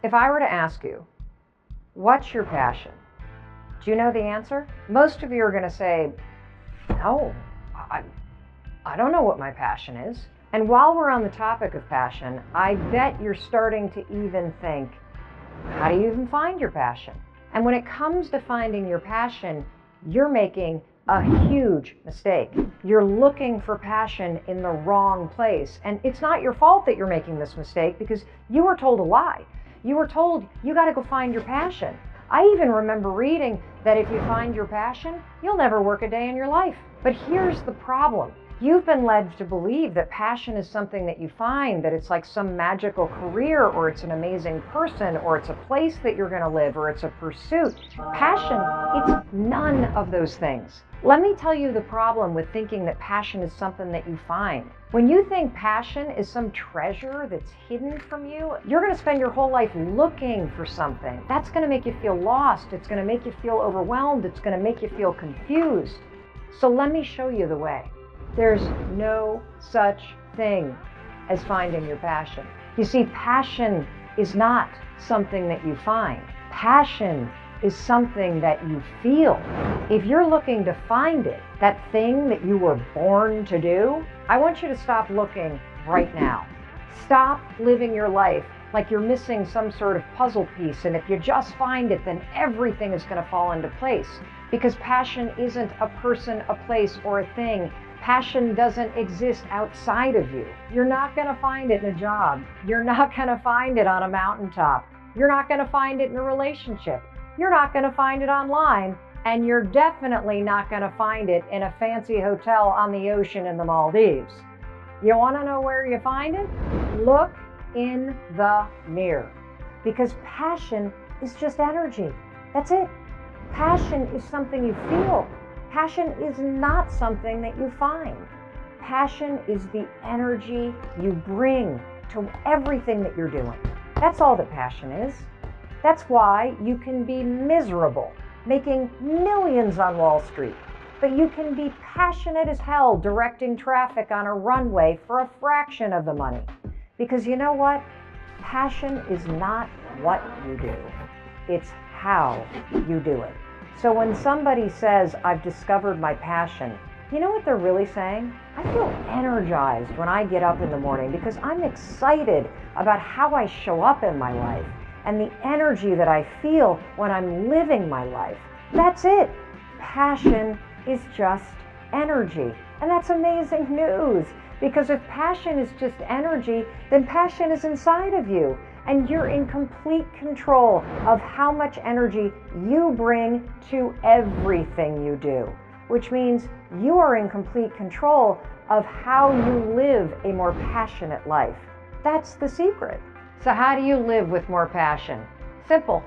If I were to ask you, what's your passion? Do you know the answer? Most of you are going to say, no, I don't know what my passion is. And while we're on the topic of passion, I bet you're starting to even think, how do you even find your passion? And when it comes to finding your passion, you're making a huge mistake. You're looking for passion in the wrong place. And it's not your fault that you're making this mistake, because you were told a lie. You were told you got to go find your passion. I even remember reading that if you find your passion, you'll never work a day in your life. But here's the problem. You've been led to believe that passion is something that you find, that it's like some magical career, or it's an amazing person, or it's a place that you're going to live, or it's a pursuit. Passion, it's none of those things. Let me tell you the problem with thinking that passion is something that you find. When you think passion is some treasure that's hidden from you, you're going to spend your whole life looking for something. That's going to make you feel lost. It's going to make you feel overwhelmed. It's going to make you feel confused. So let me show you the way. There's no such thing as finding your passion. You see, passion is not something that you find. Passion is something that you feel. If you're looking to find it, that thing that you were born to do, I want you to stop looking right now. Stop living your life like you're missing some sort of puzzle piece, and if you just find it, then everything is going to fall into place. Because passion isn't a person, a place, or a thing. Passion doesn't exist outside of you. You're not going to find it in a job. You're not going to find it on a mountaintop. You're not going to find it in a relationship. You're not going to find it online. And you're definitely not going to find it in a fancy hotel on the ocean in the Maldives. You want to know where you find it? Look in the mirror. Because passion is just energy. That's it. Passion is something you feel. Passion is not something that you find. Passion is the energy you bring to everything that you're doing. That's all that passion is. That's why you can be miserable, making millions on Wall Street, but you can be passionate as hell directing traffic on a runway for a fraction of the money. Because you know what? Passion is not what you do. It's how you do it. So when somebody says, I've discovered my passion, you know what they're really saying? I feel energized when I get up in the morning because I'm excited about how I show up in my life and the energy that I feel when I'm living my life. That's it. Passion is just energy. And that's amazing news, because if passion is just energy, then passion is inside of you. And you're in complete control of how much energy you bring to everything you do, which means you are in complete control of how you live a more passionate life. That's the secret. So how do you live with more passion? Simple.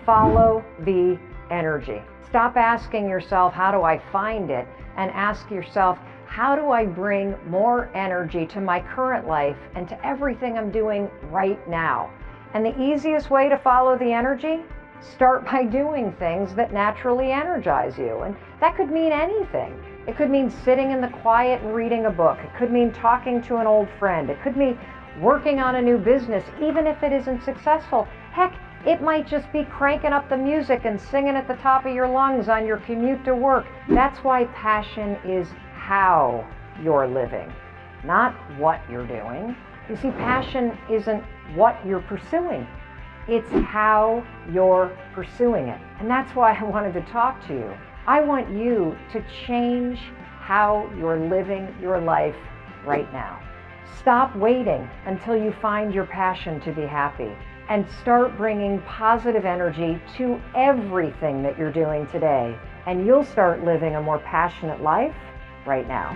Follow the energy. Stop asking yourself, how do I find it? And ask yourself, how do I bring more energy to my current life and to everything I'm doing right now? And the easiest way to follow the energy? Start by doing things that naturally energize you. And that could mean anything. It could mean sitting in the quiet and reading a book. It could mean talking to an old friend. It could mean working on a new business, even if it isn't successful. Heck, it might just be cranking up the music and singing at the top of your lungs on your commute to work. That's why passion is how you're living, not what you're doing. You see, passion isn't what you're pursuing. It's how you're pursuing it. And that's why I wanted to talk to you. I want you to change how you're living your life right now. Stop waiting until you find your passion to be happy, and start bringing positive energy to everything that you're doing today. And you'll start living a more passionate life right now.